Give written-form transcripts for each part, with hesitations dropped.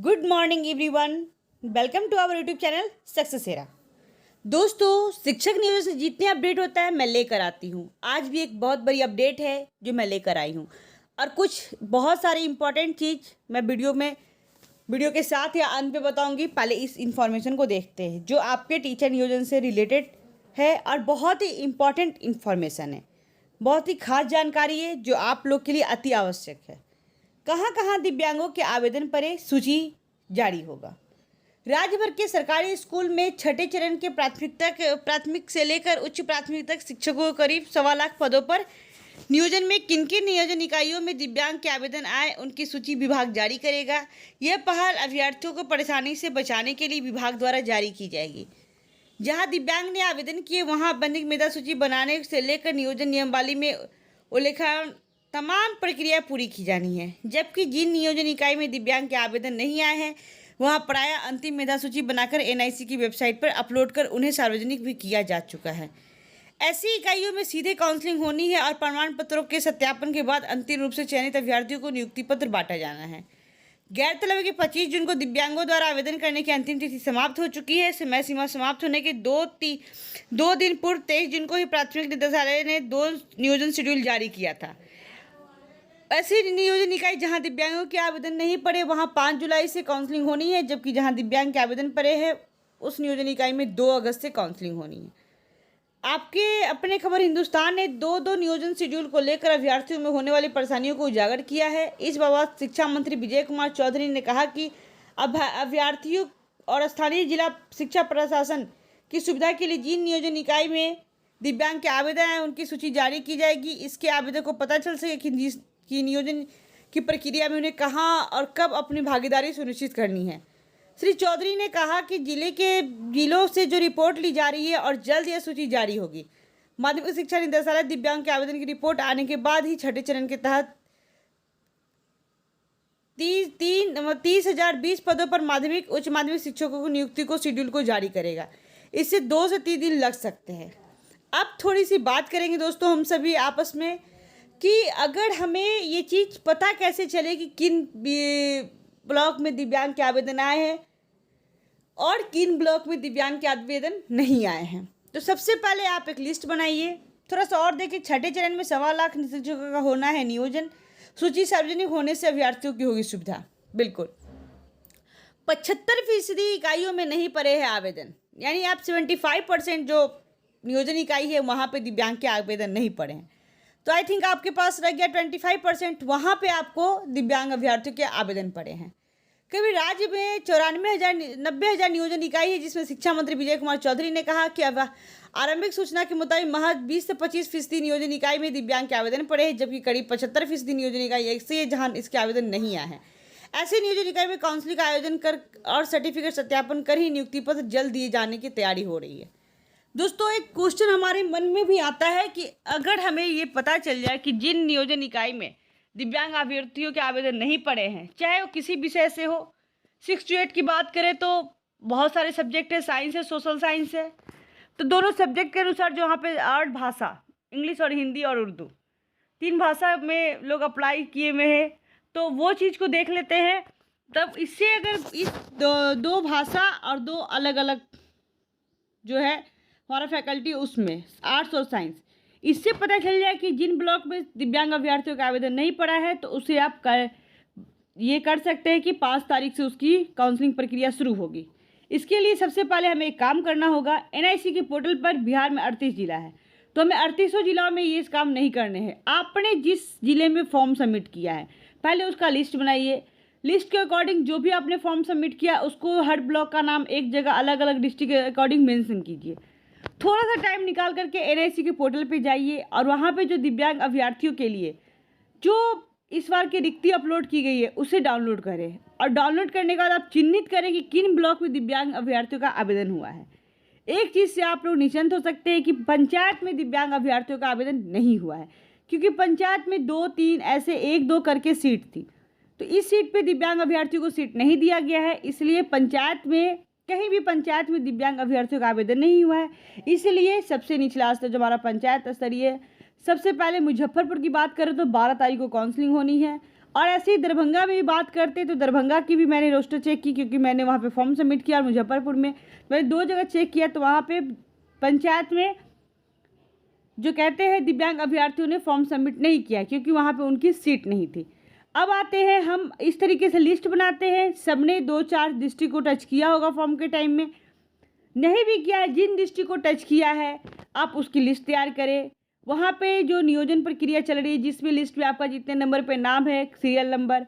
Good morning everyone, welcome to our YouTube channel Successera. दोस्तों, शिक्षक नियोजन से जितने अपडेट होता है मैं लेकर आती हूँ। आज भी एक बहुत बड़ी अपडेट है जो मैं लेकर आई हूँ और कुछ बहुत सारी इंपॉर्टेंट चीज़ मैं वीडियो के साथ या अंत में बताऊँगी। पहले इस इंफॉर्मेशन को देखते हैं जो आपके टीचर नियोजन से रिलेटेड है और बहुत ही इम्पॉर्टेंट इन्फॉर्मेशन है, बहुत ही खास जानकारी है जो आप लोग के लिए अति आवश्यक है। कहाँ दिव्यांगों के आवेदन पर सूची जारी होगा। राज्य भर के सरकारी स्कूल में छठे चरण के प्राथमिक से लेकर उच्च प्राथमिक तक शिक्षकों को करीब 1.25 लाख पदों पर नियोजन में किन किन नियोजन इकाइयों में दिव्यांग के आवेदन आए उनकी सूची विभाग जारी करेगा। यह पहल अभ्यर्थियों को परेशानी से बचाने के लिए विभाग द्वारा जारी की जाएगी। जहां दिव्यांग ने आवेदन किए वहां बंदिक मेधा सूची बनाने से लेकर नियोजन नियमावली में उल्लेखन तमाम प्रक्रिया पूरी की जानी है। जबकि जिन नियोजन इकाई में दिव्यांग के आवेदन नहीं आए हैं वहां प्रायः अंतिम मेधा सूची बनाकर एनआईसी की वेबसाइट पर अपलोड कर उन्हें सार्वजनिक भी किया जा चुका है। ऐसी इकाइयों में सीधे काउंसलिंग होनी है और प्रमाण पत्रों के सत्यापन के बाद अंतिम रूप से चयनित अभ्यर्थियों को नियुक्ति पत्र बांटा जाना है। गैरतलब है कि 25 जून को दिव्यांगों द्वारा आवेदन करने की अंतिम तिथि समाप्त हो चुकी है। समय सीमा समाप्त होने के दो दिन पूर्व 23 जून को ही प्राथमिक निदेशालय ने 2 नियोजन शेड्यूल जारी किया था। ऐसी नियोजन इकाई जहां दिव्यांगों के आवेदन नहीं पड़े वहां 5 जुलाई से काउंसलिंग होनी है, जबकि जहां दिव्यांग के आवेदन पड़े हैं उस नियोजन इकाई में 2 अगस्त से काउंसलिंग होनी है। आपके अपने खबर हिंदुस्तान ने दो नियोजन शेड्यूल को लेकर अभ्यर्थियों में होने वाली परेशानियों को उजागर किया है। इस बाबत शिक्षा मंत्री विजय कुमार चौधरी ने कहा कि अभ्यर्थियों और स्थानीय जिला शिक्षा प्रशासन की सुविधा के लिए जिन नियोजन इकाई में दिव्यांग के आवेदन हैं उनकी सूची जारी की जाएगी। इसके आवेदन को पता चल सके कि नियोजन की प्रक्रिया में उन्हें कहाँ और कब अपनी भागीदारी सुनिश्चित करनी है। श्री चौधरी ने कहा कि जिलों से जो रिपोर्ट ली जा रही है और जल्द यह सूची जारी होगी। माध्यमिक शिक्षा निदेशालय दिव्यांग के आवेदन की रिपोर्ट आने के बाद ही छठे चरण के तहत 30,020 पदों पर माध्यमिक उच्च माध्यमिक शिक्षकों की नियुक्ति को शेड्यूल को जारी करेगा। इससे 2 से 3 दिन लग सकते हैं। अब थोड़ी सी बात करेंगे दोस्तों हम सभी आपस में कि अगर हमें ये चीज़ पता कैसे चले कि किन ब्लॉक में दिव्यांग के आवेदन आए हैं और किन ब्लॉक में दिव्यांग के आवेदन नहीं आए हैं। तो सबसे पहले आप एक लिस्ट बनाइए। थोड़ा सा और देखिए, छठे चरण में 1.25 लाख शिक्षकों का होना है नियोजन। सूची सार्वजनिक होने से अभ्यर्थियों की होगी सुविधा। बिल्कुल 75% इकाइयों में नहीं पड़े हैं आवेदन, यानी आप 75% जो नियोजन इकाई है वहाँ पे दिव्यांग के आवेदन नहीं पड़े हैं। तो आई थिंक आपके पास रह गया 25%, वहाँ पे आपको दिव्यांग अभ्यर्थियों के आवेदन पड़े हैं। कभी राज्य में 90,000 नियोजन इकाई है, जिसमें शिक्षा मंत्री विजय कुमार चौधरी ने कहा कि अब आरंभिक सूचना के मुताबिक महज 20 से 25% नियोजन इकाई में दिव्यांग के आवेदन पड़े हैं, जबकि करीब 75% नियोजन इकाई ऐसी है जहाँ इसके आवेदन नहीं आए हैं। ऐसे नियोजन इकाई में काउंसलिंग का आयोजन कर और सर्टिफिकेट सत्यापन कर ही नियुक्ति पत्र जल्द दिए जाने की तैयारी हो रही है। दोस्तों, एक क्वेश्चन हमारे मन में भी आता है कि अगर हमें ये पता चल जाए कि जिन नियोजन इकाई में दिव्यांग अभ्यर्थियों के आवेदन नहीं पड़े हैं, चाहे वो किसी विषय से हो, 6 to 8 की बात करें तो बहुत सारे सब्जेक्ट है, साइंस है, सोशल साइंस है, तो दोनों सब्जेक्ट के अनुसार जो वहाँ पे 8 भाषा, इंग्लिश और हिंदी और उर्दू, 3 भाषा में लोग अप्लाई किए हुए हैं, तो वो चीज़ को देख लेते हैं। तब इससे अगर इस दो भाषा और 2 अलग अलग जो है हमारा फैकल्टी उसमें आर्ट्स और साइंस, इससे पता चल जाए कि जिन ब्लॉक में दिव्यांग अभ्यर्थियों का आवेदन नहीं पड़ा है तो उसे आप ये कर सकते हैं कि 5 तारीख से उसकी काउंसलिंग प्रक्रिया शुरू होगी। इसके लिए सबसे पहले हमें एक काम करना होगा। एनआईसी के पोर्टल पर बिहार में 38 जिला है, तो हमें 38 जिलों में ये काम नहीं करने हैं। आपने जिस जिले में फॉर्म सबमिट किया है पहले उसका लिस्ट बनाइए। लिस्ट के अकॉर्डिंग जो भी आपने फॉर्म सबमिट किया उसको हर ब्लॉक का नाम एक जगह अलग अलग डिस्ट्रिक्ट के अकॉर्डिंग मेंशन कीजिए। थोड़ा सा टाइम निकाल करके एनआईसी के पोर्टल पे जाइए और वहाँ पे जो दिव्यांग अभ्यर्थियों के लिए जो इस बार की रिक्ति अपलोड की गई है उसे डाउनलोड करें और डाउनलोड करने के बाद आप चिन्हित करें कि किन ब्लॉक में दिव्यांग अभ्यर्थियों का आवेदन हुआ है। एक चीज़ से आप लोग निश्चिंत हो सकते हैं कि पंचायत में दिव्यांग अभ्यर्थियों का आवेदन नहीं हुआ है, क्योंकि पंचायत में 2-3 ऐसे 1-2 करके सीट थी, तो इस सीट पर दिव्यांग अभ्यर्थियों को सीट नहीं दिया गया है। इसलिए पंचायत में कहीं भी पंचायत में दिव्यांग अभ्यर्थियों का आवेदन नहीं हुआ है। इसलिए सबसे निचला स्तर जो हमारा पंचायत स्तरीय, सबसे पहले मुजफ्फरपुर की बात करें तो 12 तारीख को काउंसलिंग होनी है और ऐसे ही दरभंगा में भी बात करते तो दरभंगा की भी मैंने रोस्टर चेक की, क्योंकि मैंने वहाँ पे फॉर्म सबमिट किया। और मुजफ्फरपुर में मैंने 2 जगह चेक किया, तो वहाँ पे पंचायत में जो कहते हैं दिव्यांग अभ्यर्थियों ने फॉर्म सबमिट नहीं किया, क्योंकि वहाँ पे उनकी सीट नहीं थी। अब आते हैं हम इस तरीके से लिस्ट बनाते हैं। सबने 2-4 डिस्ट्रिक्ट को टच किया होगा फॉर्म के टाइम में, नहीं भी किया है, जिन डिस्ट्रिक्ट को टच किया है आप उसकी लिस्ट तैयार करें। वहाँ पे जो नियोजन प्रक्रिया चल रही है, जिसमें लिस्ट में आपका जितने नंबर पे नाम है, सीरियल नंबर,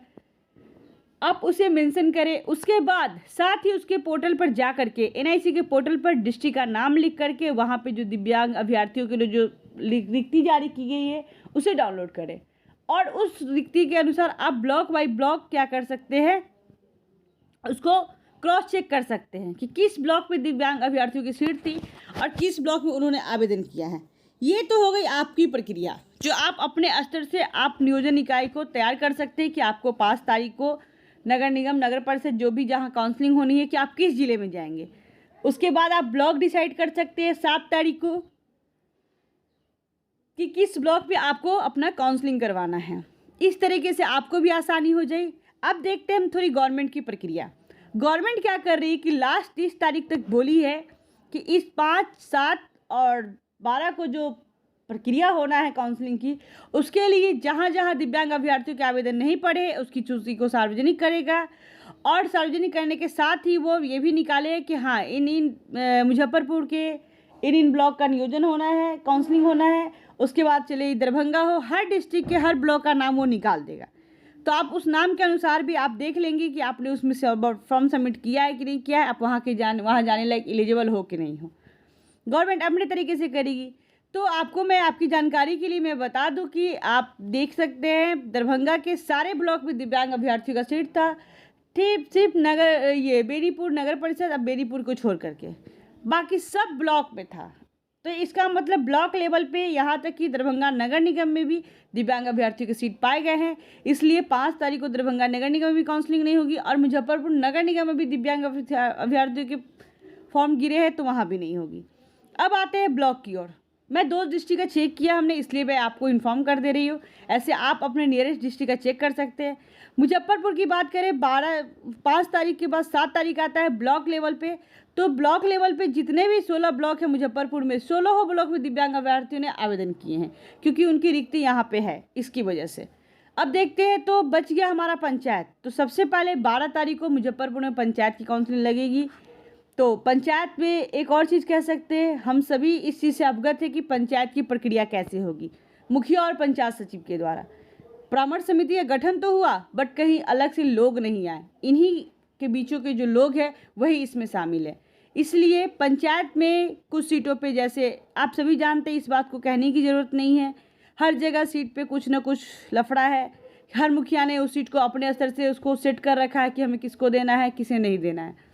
आप उसे मेंशन करें। उसके बाद साथ ही उसके पोर्टल पर जा करके, एनआईसी के पोर्टल पर डिस्ट्रिक्ट का नाम लिख करके वहाँ पे जो दिव्यांग अभ्यर्थियों के लिए जो रिक्ति जारी की गई है उसे डाउनलोड करें। और उस रिक्ति के अनुसार आप ब्लॉक बाय ब्लॉक क्या कर सकते हैं, उसको क्रॉस चेक कर सकते हैं कि किस ब्लॉक में दिव्यांग अभ्यर्थियों की सीट थी और किस ब्लॉक में उन्होंने आवेदन किया है। ये तो हो गई आपकी प्रक्रिया, जो आप अपने स्तर से आप नियोजन इकाई को तैयार कर सकते हैं कि आपको 5 तारीख को नगर निगम, नगर परिषद, जो भी जहाँ काउंसलिंग होनी है, कि आप किस ज़िले में जाएंगे। उसके बाद आप ब्लॉक डिसाइड कर सकते हैं 7 तारीख को कि किस ब्लॉक पे आपको अपना काउंसलिंग करवाना है। इस तरीके से आपको भी आसानी हो जाए। अब देखते हैं हम थोड़ी गवर्नमेंट की प्रक्रिया। गवर्नमेंट क्या कर रही है कि लास्ट 30 तारीख तक बोली है कि इस 5, 7 और 12 को जो प्रक्रिया होना है काउंसलिंग की, उसके लिए जहाँ जहाँ दिव्यांग अभ्यर्थियों के आवेदन नहीं पड़े उसकी सूची को सार्वजनिक करेगा। और सार्वजनिक करने के साथ ही वो ये भी निकाले कि हाँ इन मुजफ्फरपुर के इन ब्लॉक का नियोजन होना है, काउंसलिंग होना है। उसके बाद चले दरभंगा हो, हर डिस्ट्रिक्ट के हर ब्लॉक का नाम वो निकाल देगा। तो आप उस नाम के अनुसार भी आप देख लेंगे कि आपने उसमें फॉर्म सबमिट किया है कि नहीं किया है, आप वहाँ जाने लायक एलिजिबल हो कि नहीं हो। गवर्नमेंट अपने तरीके से करेगी। तो आपको मैं आपकी जानकारी के लिए मैं बता दूं कि आप देख सकते हैं दरभंगा के सारे ब्लॉक में दिव्यांग अभ्यर्थियों का सीट था। सिर्फ बेनीपुर नगर परिषद, अब बेनीपुर को छोड़ करके बाकी सब ब्लॉक में था। तो इसका मतलब ब्लॉक लेवल पे यहाँ तक कि दरभंगा नगर निगम में भी दिव्यांग अभ्यर्थियों की सीट पाए गए हैं। इसलिए 5 तारीख को दरभंगा नगर निगम में भी काउंसलिंग नहीं होगी और मुजफ्फरपुर नगर निगम में भी दिव्यांग अभ्यर्थियों के फॉर्म गिरे हैं तो वहाँ भी नहीं होगी। अब आते हैं ब्लॉक की ओर। मैं 2 डिस्ट्रिक्ट का चेक किया हमने, इसलिए मैं आपको इन्फॉर्म कर दे रही हूँ। ऐसे आप अपने नियरेस्ट डिस्ट्रिक्ट का चेक कर सकते हैं। मुजफ्फरपुर की बात करें, 5 तारीख के बाद 7 तारीख आता है ब्लॉक लेवल पे। तो ब्लॉक लेवल पे जितने भी 16 ब्लॉक हैं मुजफ्फरपुर में, 16 ब्लॉक में दिव्यांग अभ्यर्थियों ने आवेदन किए हैं, क्योंकि उनकी रिक्ति यहाँ पे है, इसकी वजह से। अब देखते हैं, तो बच गया हमारा पंचायत। तो सबसे पहले 12 तारीख को मुजफ्फरपुर में पंचायत की काउंसलिंग लगेगी। तो पंचायत में एक और चीज़ कह सकते हैं, हम सभी इस चीज़ से अवगत है कि पंचायत की प्रक्रिया कैसे होगी। मुखिया और पंचायत सचिव के द्वारा परामर्श समिति का गठन तो हुआ, बट कहीं अलग से लोग नहीं आए। इन्हीं के बीचों के जो लोग हैं वही इसमें शामिल है। इसलिए पंचायत में कुछ सीटों पे, जैसे आप सभी जानते हैं, इस बात को कहने की ज़रूरत नहीं है, हर जगह सीट पे कुछ ना कुछ लफड़ा है। हर मुखिया ने उस सीट को अपने स्तर से उसको सेट कर रखा है कि हमें किसको देना है, किसे नहीं देना है।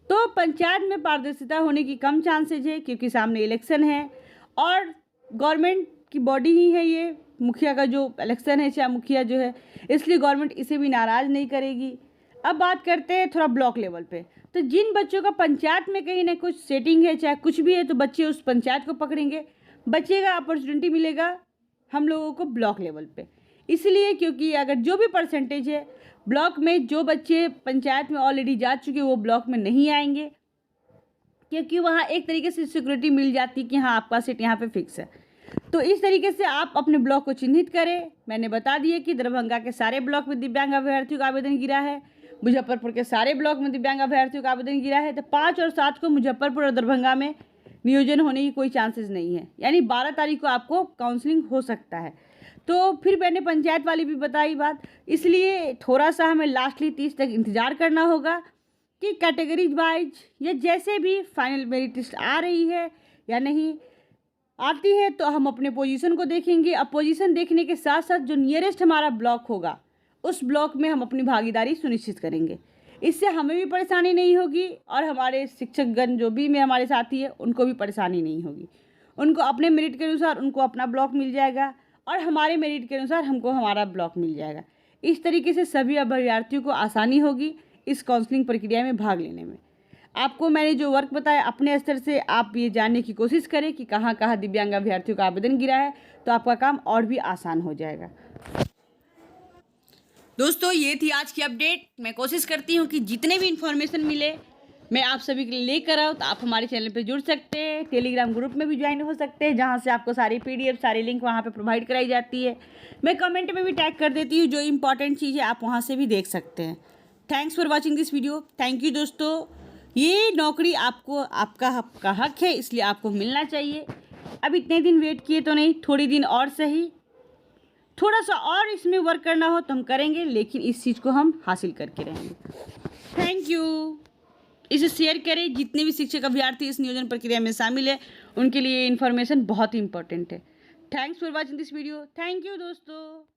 तो पंचायत में पारदर्शिता होने की कम चांसेज है, क्योंकि सामने इलेक्शन है और गवर्नमेंट की बॉडी ही है ये। मुखिया का जो इलेक्शन है, चाहे मुखिया जो है, इसलिए गवर्नमेंट इसे भी नाराज़ नहीं करेगी। अब बात करते हैं थोड़ा ब्लॉक लेवल पे। तो जिन बच्चों का पंचायत में कहीं ना कुछ सेटिंग है, चाहे कुछ भी है, तो बच्चे उस पंचायत को पकड़ेंगे, बच्चे का अपॉर्चुनिटी मिलेगा हम लोगों को ब्लॉक लेवल पे। इसलिए क्योंकि अगर जो भी परसेंटेज है ब्लॉक में, जो बच्चे पंचायत में ऑलरेडी जा चुके वो ब्लॉक में नहीं आएंगे, क्योंकि वहाँ एक तरीके से सिक्योरिटी मिल जाती है कि हाँ आपका सीट यहाँ पे फिक्स है। तो इस तरीके से आप अपने ब्लॉक को चिन्हित करें। मैंने बता दिया कि दरभंगा के सारे ब्लॉक में दिव्यांग अभ्यर्थियों का आवेदन गिरा है, मुजफ्फरपुर के सारे ब्लॉक में दिव्यांग अभ्यर्थियों का आवेदन गिरा है। तो 5 और 7 को मुजफ्फरपुर और दरभंगा में नियोजन होने की कोई चांसेस नहीं है, यानी 12 तारीख को आपको काउंसलिंग हो सकता है। तो फिर मैंने पंचायत वाली भी बताई बात, इसलिए थोड़ा सा हमें लास्टली 30 तक इंतज़ार करना होगा कि कैटेगरीज वाइज या जैसे भी फाइनल मेरिट लिस्ट आ रही है या नहीं आती है, तो हम अपने पोजीशन को देखेंगे। अब पोजीशन देखने के साथ साथ जो नियरेस्ट हमारा ब्लॉक होगा उस ब्लॉक में हम अपनी भागीदारी सुनिश्चित करेंगे। इससे हमें भी परेशानी नहीं होगी और हमारे शिक्षकगण जो भी में हमारे साथी है उनको भी परेशानी नहीं होगी। उनको अपने मेरिट के अनुसार उनको अपना ब्लॉक मिल जाएगा और हमारे मेरिट के अनुसार हमको हमारा ब्लॉक मिल जाएगा। इस तरीके से सभी अभ्यर्थियों को आसानी होगी इस काउंसलिंग प्रक्रिया में भाग लेने में। आपको मैंने जो वर्क बताया, अपने स्तर से आप ये जानने की कोशिश करें कि कहाँ कहाँ दिव्यांग अभ्यर्थियों का आवेदन गिरा है, तो आपका काम और भी आसान हो जाएगा। दोस्तों ये थी आज की अपडेट। मैं कोशिश करती हूँ कि जितने भी इन्फॉर्मेशन मिले मैं आप सभी के लिए लेकर आऊँ। तो आप हमारे चैनल पे जुड़ सकते हैं, टेलीग्राम ग्रुप में भी ज्वाइन हो सकते हैं, जहाँ से आपको सारी PDF सारी लिंक वहाँ पे प्रोवाइड कराई जाती है। मैं कमेंट में भी टैग कर देती हूँ, जो इंपॉर्टेंट चीज़ है आप वहाँ से भी देख सकते हैं। Thanks for watching this video. Thank you दोस्तों। ये नौकरी आपको आपका हक है, इसलिए आपको मिलना चाहिए। अब इतने दिन वेट किए तो नहीं, थोड़ी दिन और सही, थोड़ा सा और इसमें वर्क करना हो तो हम करेंगे, लेकिन इस चीज़ को हम हासिल करके रहेंगे। Thank you. इसे शेयर करें। जितने भी शिक्षक अभ्यर्थी इस नियोजन प्रक्रिया में शामिल है उनके लिए इन्फॉर्मेशन बहुत ही इंपॉर्टेंट है। Thanks for watching this video. Thank you दोस्तों।